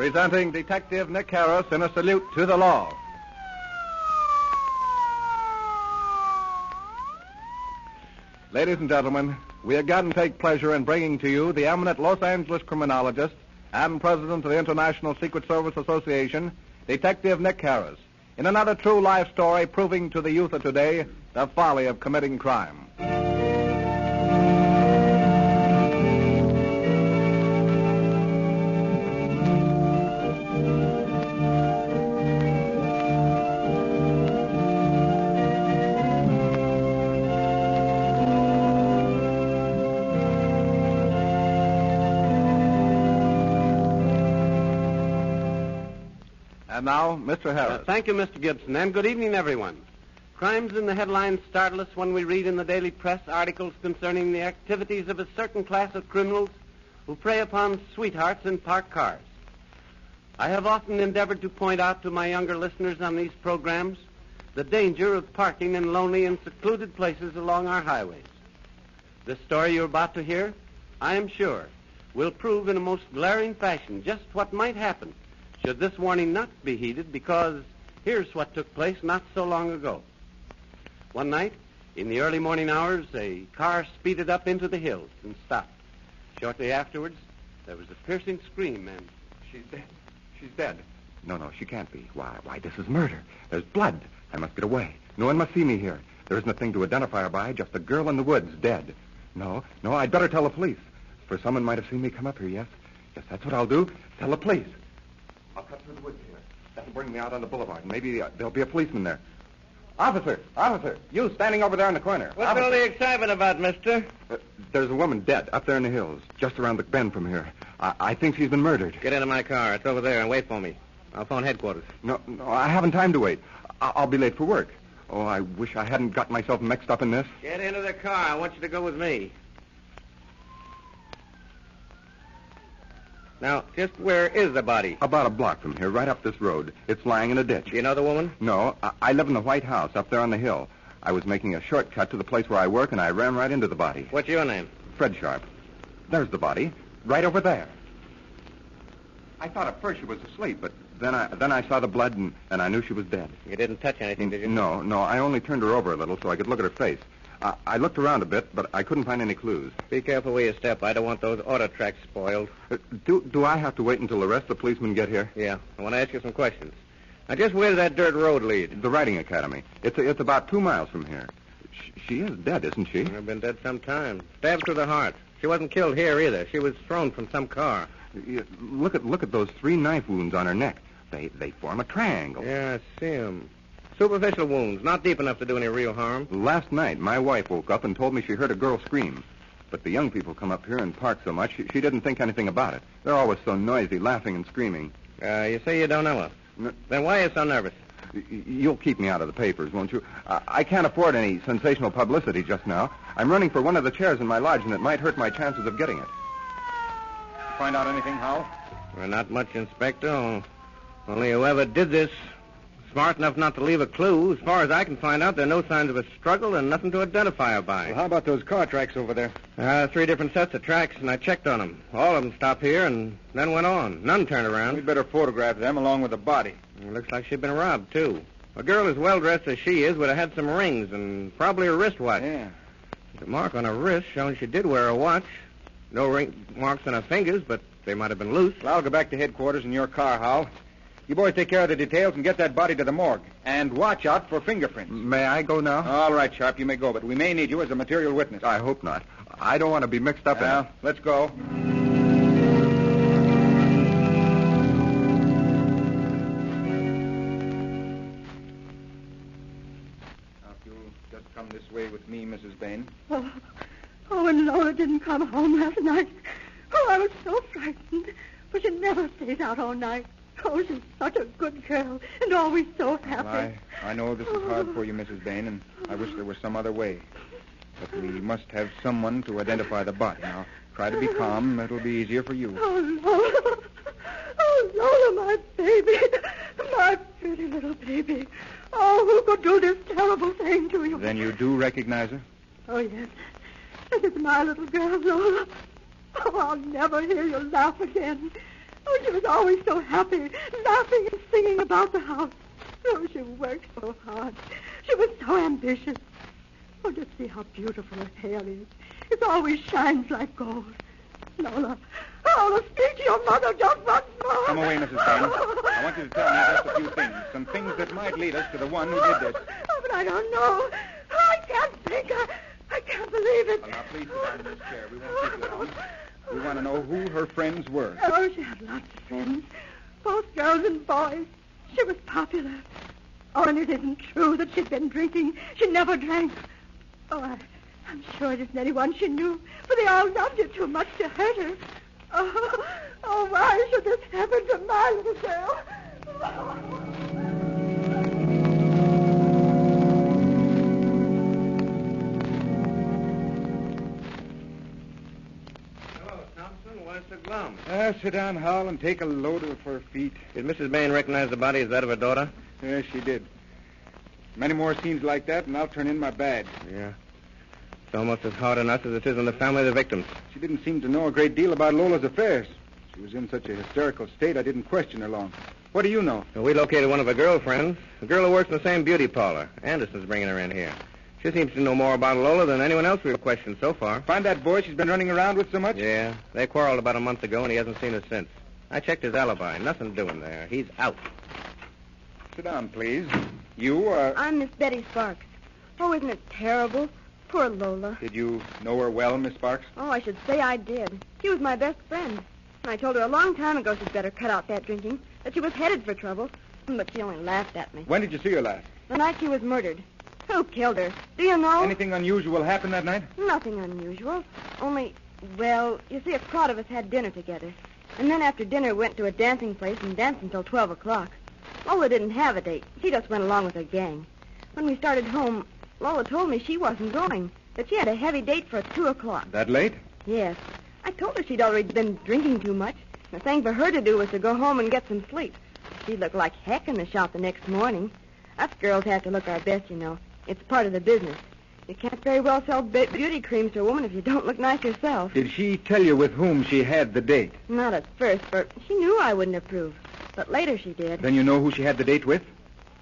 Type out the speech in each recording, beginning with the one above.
presenting Detective Nick Harris in a salute to the law. Ladies and gentlemen, we again take pleasure in bringing to you the eminent Los Angeles criminologist and president of the International Secret Service Association, Detective Nick Harris, in another true life story proving to the youth of today the folly of committing crime. And now, Mr. Harris. Thank you, Mr. Gibson, and good evening, everyone. Crimes in the headlines startle us when we read in the daily press articles concerning the activities of a certain class of criminals who prey upon sweethearts in parked cars. I have often endeavored to point out to my younger listeners on these programs the danger of parking in lonely and secluded places along our highways. The story you're about to hear, I am sure, will prove in a most glaring fashion just what might happen should this warning not be heeded, because here's what took place not so long ago. One night, in the early morning hours, a car speeded up into the hills and stopped. Shortly afterwards, there was a piercing scream, and... She's dead. She's dead. No, she can't be. Why, this is murder. There's blood. I must get away. No one must see me here. There isn't a thing to identify her by, just a girl in the woods, dead. No, I'd better tell the police. For someone might have seen me come up here, yes? Yes, that's what I'll do. Tell the police. I'll cut through the woods here. That'll bring me out on the boulevard, and maybe there'll be a policeman there. Officer, you standing over there in the corner. What's all the excitement about, mister? There's a woman dead up there in the hills, just around the bend from here. I think she's been murdered. Get into my car. It's over there, and wait for me. I'll phone headquarters. No, I haven't time to wait. I'll be late for work. Oh, I wish I hadn't got myself mixed up in this. Get into the car. I want you to go with me. Now, just where is the body? About a block from here, right up this road. It's lying in a ditch. Do you know the woman? No, I live in the White House up there on the hill. I was making a shortcut to the place where I work, and I ran right into the body. What's your name? Fred Sharp. There's the body, right over there. I thought at first she was asleep, but then I saw the blood, and I knew she was dead. You didn't touch anything, did you? No, I only turned her over a little so I could look at her face. I looked around a bit, but I couldn't find any clues. Be careful where you step. I don't want those auto tracks spoiled. Do I have to wait until the rest of the policemen get here? Yeah. I want to ask you some questions. Now, just where does that dirt road lead? The Riding Academy. It's about 2 miles from here. She is dead, isn't she? I've been dead some time. Stabbed through the heart. She wasn't killed here either. She was thrown from some car. Look at those 3 knife wounds on her neck. They form a triangle. Yeah, I see them. Superficial wounds, not deep enough to do any real harm. Last night, my wife woke up and told me she heard a girl scream. But the young people come up here and park so much, she didn't think anything about it. They're always so noisy, laughing and screaming. You say you don't know her. No. Then why are you so nervous? You'll keep me out of the papers, won't you? I can't afford any sensational publicity just now. I'm running for one of the chairs in my lodge, and it might hurt my chances of getting it. Find out anything, Hal? Well, not much, Inspector. Only whoever did this... smart enough not to leave a clue. As far as I can find out, there are no signs of a struggle and nothing to identify her by. Well, how about those car tracks over there? 3 different sets of tracks, and I checked on them. All of them stopped here and then went on. None turned around. We'd better photograph them along with the body. It looks like she'd been robbed, too. A girl as well-dressed as she is would have had some rings and probably a wristwatch. Yeah. The mark on her wrist showing she did wear a watch. No ring marks on her fingers, but they might have been loose. Well, I'll go back to headquarters in your car, Hal. You boys take care of the details and get that body to the morgue. And watch out for fingerprints. May I go now? All right, Sharp, you may go, but we may need you as a material witness. I hope not. I don't want to be mixed up in it. Let's go. Now, if you'll just come this way with me, Mrs. Bain. Oh, and Lola didn't come home last night. Oh, I was so frightened. But she never stays out all night. Oh, she's such a good girl, and always so happy. Well, I know this is hard for you, Mrs. Bain, and I wish there was some other way. But we must have someone to identify the body. Now, try to be calm. It'll be easier for you. Oh, Lola. Oh, Lola, my baby. My pretty little baby. Oh, who could do this terrible thing to you? Then you do recognize her? Oh, yes. This is my little girl, Lola. Oh, I'll never hear you laugh again. Oh, she was always so happy, laughing and singing about the house. Oh, she worked so hard. She was so ambitious. Oh, just see how beautiful her hair is. It always shines like gold. Lola, speak to your mother just once more. Come away, Mrs. Bain. I want you to tell me just a few things. Some things that might lead us to the one who did this. Oh, but I don't know. I can't think. I can't believe it. Well, now, please sit down in this chair. We won't keep you long. We want to know who her friends were. Oh, she had lots of friends. Both girls and boys. She was popular. Oh, and it isn't true that she'd been drinking. She never drank. Oh, I'm sure it isn't anyone she knew, for they all loved her too much to hurt her. Oh, why should this happen to my little girl? Hello, Thompson. Why so glum? Sit down, Hal, and take a load of her feet. Did Mrs. Bain recognize the body as that of her daughter? Yes, she did. Many more scenes like that, and I'll turn in my badge. Yeah. It's almost as hard on us as it is on the family of the victims. She didn't seem to know a great deal about Lola's affairs. She was in such a hysterical state, I didn't question her long. What do you know? Well, we located one of her girlfriends, a girl who works in the same beauty parlor. Anderson's bringing her in here. She seems to know more about Lola than anyone else we've questioned so far. Find that boy she's been running around with so much? Yeah. They quarreled about a month ago, and he hasn't seen her since. I checked his alibi. Nothing doing there. He's out. Sit down, please. You are... I'm Miss Betty Sparks. Oh, isn't it terrible? Poor Lola. Did you know her well, Miss Sparks? Oh, I should say I did. She was my best friend. And I told her a long time ago she'd better cut out that drinking, that she was headed for trouble. But she only laughed at me. When did you see her last? The night she was murdered. Who killed her? Do you know? Anything unusual happened that night? Nothing unusual. Only, well, you see, a crowd of us had dinner together. And then after dinner went to a dancing place and danced until 12 o'clock. Lola didn't have a date. She just went along with her gang. When we started home, Lola told me she wasn't going, that she had a heavy date for 2 o'clock. That late? Yes. I told her she'd already been drinking too much. The thing for her to do was to go home and get some sleep. She looked like heck in the shop the next morning. Us girls have to look our best, you know. It's part of the business. You can't very well sell beauty creams to a woman if you don't look nice yourself. Did she tell you with whom she had the date? Not at first, for she knew I wouldn't approve. But later she did. Then you know who she had the date with?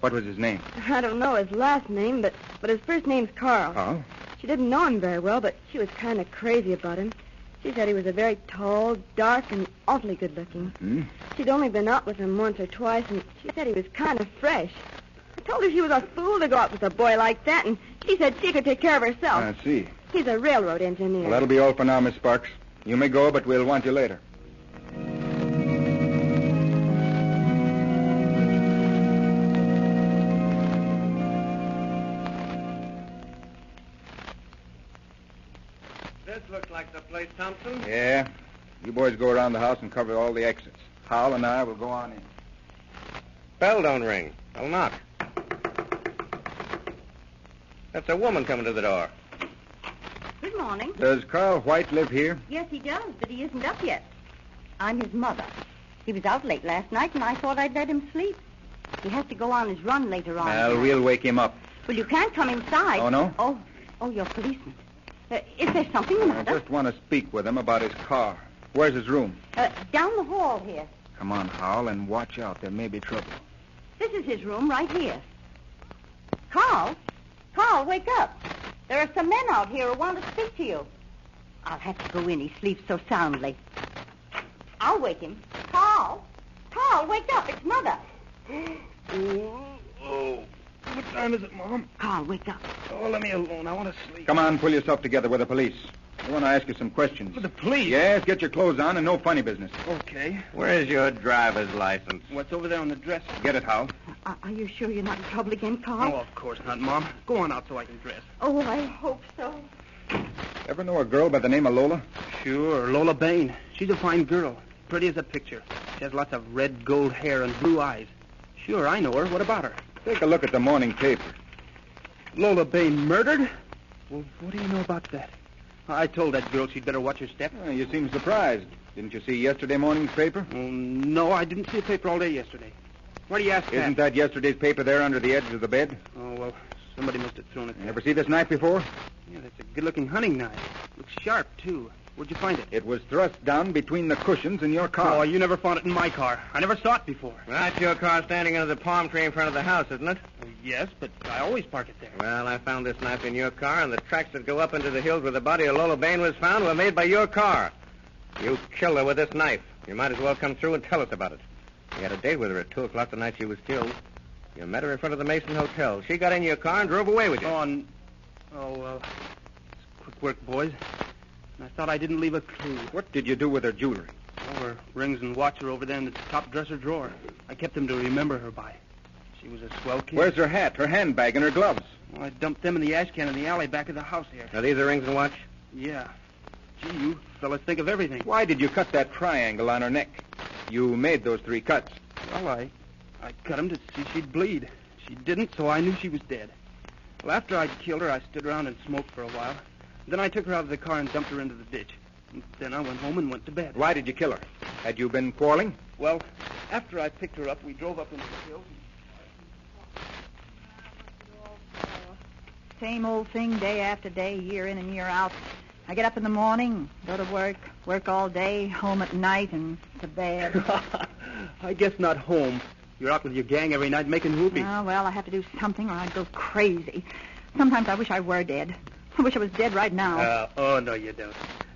What was his name? I don't know his last name, but his first name's Carl. Oh? She didn't know him very well, but she was kind of crazy about him. She said he was a very tall, dark, and awfully good-looking. Hmm? She'd only been out with him once or twice, and she said he was kind of fresh. I told her she was a fool to go out with a boy like that, and she said she could take care of herself. I see. He's a railroad engineer. Well, that'll be all for now, Miss Sparks. You may go, but we'll want you later. This looks like the place, Thompson. Yeah. You boys go around the house and cover all the exits. Hal and I will go on in. Bell don't ring. I'll knock. That's a woman coming to the door. Good morning. Does Carl White live here? Yes, he does, but he isn't up yet. I'm his mother. He was out late last night, and I thought I'd let him sleep. He has to go on his run later on. Well, we'll wake him up. Well, you can't come inside. Oh, no? Oh, you're policeman. Is there something the I matter? just want to speak with him about his car. Where's his room? Down the hall here. Come on, Hal, and watch out. There may be trouble. This is his room right here. Carl, wake up. There are some men out here who want to speak to you. I'll have to go in. He sleeps so soundly. I'll wake him. Carl, wake up. It's Mother. Oh. What time is it, Mom? Carl, wake up. Oh, let me alone. I want to sleep. Come on, pull yourself together with the police. I want to ask you some questions. For the police? Yes, get your clothes on and no funny business. Okay. Where's your driver's license? What's over there on the dresser? Get it, Hal. Are you sure you're not in trouble again, Carl? Oh, of course not, Mom. Go on out so I can dress. Oh, I hope so. Ever know a girl by the name of Lola? Sure, Lola Bain. She's a fine girl. Pretty as a picture. She has lots of red gold hair and blue eyes. Sure, I know her. What about her? Take a look at the morning paper. Lola Bain murdered? Well, what do you know about that? I told that girl she'd better watch her step. You seem surprised. Didn't you see yesterday morning's paper? Oh, no, I didn't see a paper all day yesterday. Why do you ask Isn't that yesterday's paper there under the edge of the bed? Oh, well, somebody must have thrown it You there. ever see this knife before? Yeah, that's a good-looking hunting knife. Looks sharp, too. Where'd you find it? It was thrust down between the cushions in your car. Oh, you never found it in my car. I never saw it before. That's your car standing under the palm tree in front of the house, isn't it? Yes, but I always park it there. Well, I found this knife in your car, and the tracks that go up into the hills where the body of Lola Bain was found were made by your car. You killed her with this knife. You might as well come through and tell us about it. You had a date with her at 2 o'clock the night she was killed. You met her in front of the Mason Hotel. She got in your car and drove away with you. It's quick work, boys. I thought I didn't leave a clue. What did you do with her jewelry? Oh, her rings and watch are over there in the top dresser drawer. I kept them to remember her by. She was a swell kid. Where's her hat, her handbag, and her gloves? Well, I dumped them in the ash can in the alley back of the house here. Are these the rings and watch? Yeah. Gee, you fellas think of everything. Why did you cut that triangle on her neck? You made those 3 cuts. Well, I cut them to see she'd bleed. She didn't, so I knew she was dead. Well, after I'd killed her, I stood around and smoked for a while. Then I took her out of the car and dumped her into the ditch. And then I went home and went to bed. Why did you kill her? Had you been quarreling? Well, after I picked her up, we drove up into the hills. Same old thing day after day, year in and year out. I get up in the morning, go to work all day, home at night, and to bed. I guess not home. You're out with your gang every night making whoopee. Oh, well, I have to do something or I'd go crazy. Sometimes I wish I were dead. I wish I was dead right now. Oh, no, you don't.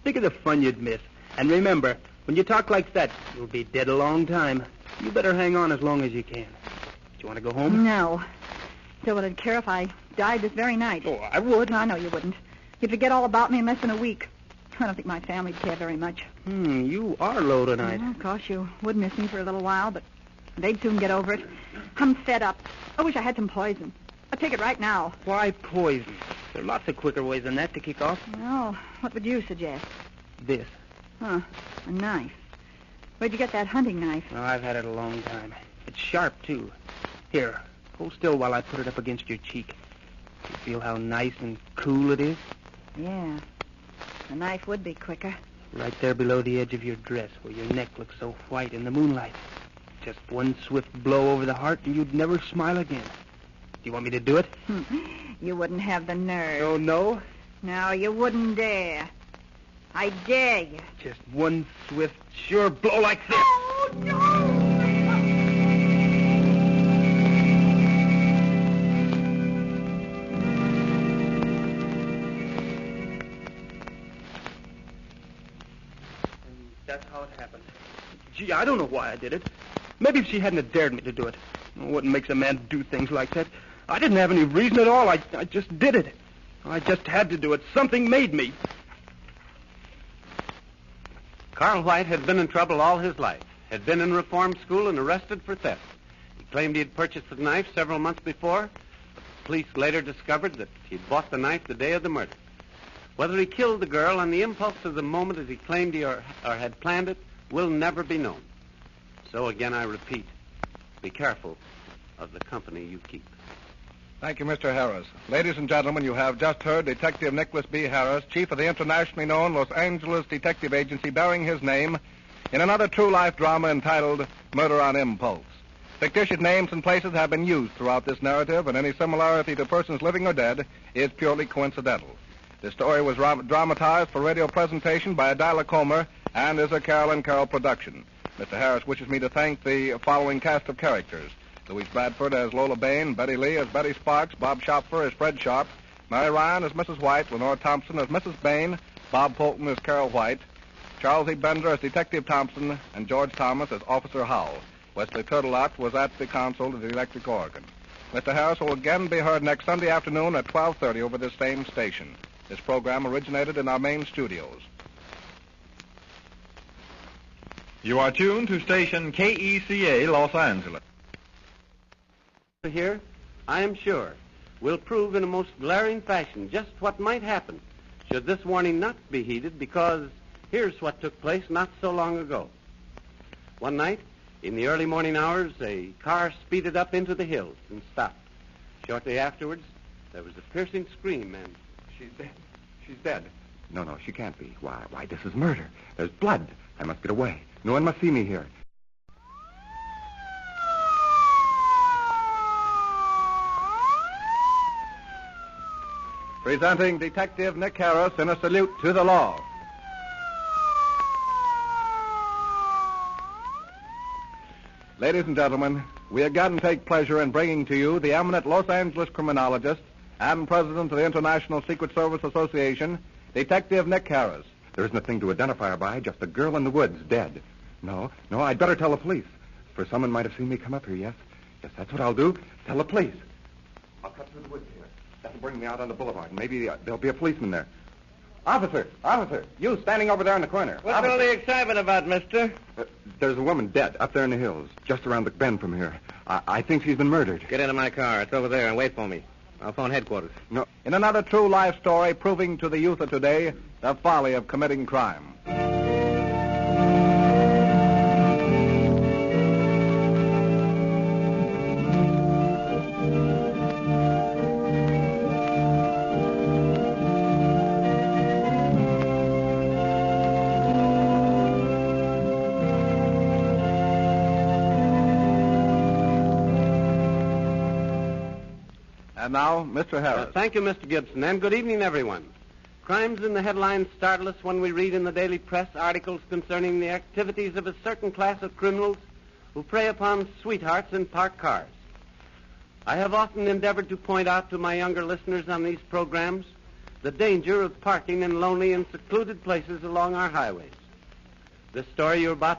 Think of the fun you'd miss. And remember, when you talk like that, you'll be dead a long time. You better hang on as long as you can. Do you want to go home? No. Still, would it care if I died this very night? Oh, I would. I know you wouldn't. You'd forget all about me in less than a week. I don't think my family'd care very much. You are low tonight. Well, of course, you would miss me for a little while, but they'd soon get over it. I'm fed up. I wish I had some poison. I'd take it right now. Why poison? There are lots of quicker ways than that to kick off. Well, what would you suggest? This. Huh, a knife. Where'd you get that hunting knife? Oh, I've had it a long time. It's sharp, too. Here, hold still while I put it up against your cheek. You feel how nice and cool it is? Yeah, the knife would be quicker. Right there below the edge of your dress, where your neck looks so white in the moonlight. Just one swift blow over the heart, and you'd never smile again. Do you want me to do it? You wouldn't have the nerve. Oh, no? No, you wouldn't dare. I dare you. Just one swift, sure blow like this. Oh, no! That's how it happened. Gee, I don't know why I did it. Maybe if she hadn't have dared me to do it. What makes a man do things like that? I didn't have any reason at all. I just did it. I just had to do it. Something made me. Carl White had been in trouble all his life, had been in reform school and arrested for theft. He claimed he had purchased the knife several months before, but the police later discovered that he'd bought the knife the day of the murder. Whether he killed the girl on the impulse of the moment as he claimed he or had planned it will never be known. So again I repeat, be careful of the company you keep. Thank you, Mr. Harris. Ladies and gentlemen, you have just heard Detective Nicholas B. Harris, chief of the internationally known Los Angeles Detective Agency bearing his name, in another true-life drama entitled Murder on Impulse. Fictitious names and places have been used throughout this narrative, and any similarity to persons living or dead is purely coincidental. This story was dramatized for radio presentation by Adela Comer and is a Carol and Carol production. Mr. Harris wishes me to thank the following cast of characters: Louise Bradford as Lola Bain, Betty Lee as Betty Sparks, Bob Schopfer as Fred Sharp, Mary Ryan as Mrs. White, Lenore Thompson as Mrs. Bain, Bob Polton as Carol White, Charles E. Bender as Detective Thompson, and George Thomas as Officer Howell. Wesley Turtelot was at the console of the electric organ. Mr. Harris will again be heard next Sunday afternoon at 12:30 over this same station. This program originated in our main studios. You are tuned to station KECA Los Angeles. Here, I am sure, will prove in a most glaring fashion just what might happen should this warning not be heeded, because here's what took place not so long ago. One night, in the early morning hours, a car speeded up into the hills and stopped. Shortly afterwards, there was a piercing scream, and She's dead. She's dead. No, she can't be. Why, this is murder. There's blood. I must get away. No one must see me here. Presenting Detective Nick Harris in A Salute to the Law. Ladies and gentlemen, we again take pleasure in bringing to you the eminent Los Angeles criminologist and president of the International Secret Service Association, Detective Nick Harris. There isn't a thing to identify her by, just a girl in the woods, dead. No, I'd better tell the police. For someone might have seen me come up here, yes? Yes, that's what I'll do. Tell the police. I'll cut through the woods here. That'll bring me out on the boulevard, and maybe there'll be a policeman there. Officer, you standing over there in the corner. What's all the excitement about, mister? There's a woman dead up there in the hills, just around the bend from here. I think she's been murdered. Get into my car. It's over there, and wait for me. I'll phone headquarters. No. In another true life story proving to the youth of today the folly of committing crime. And now, Mr. Harris. Thank you, Mr. Gibson, and good evening, everyone. Crimes in the headlines startle us when we read in the daily press articles concerning the activities of a certain class of criminals who prey upon sweethearts in parked cars. I have often endeavored to point out to my younger listeners on these programs the danger of parking in lonely and secluded places along our highways. The story you're about to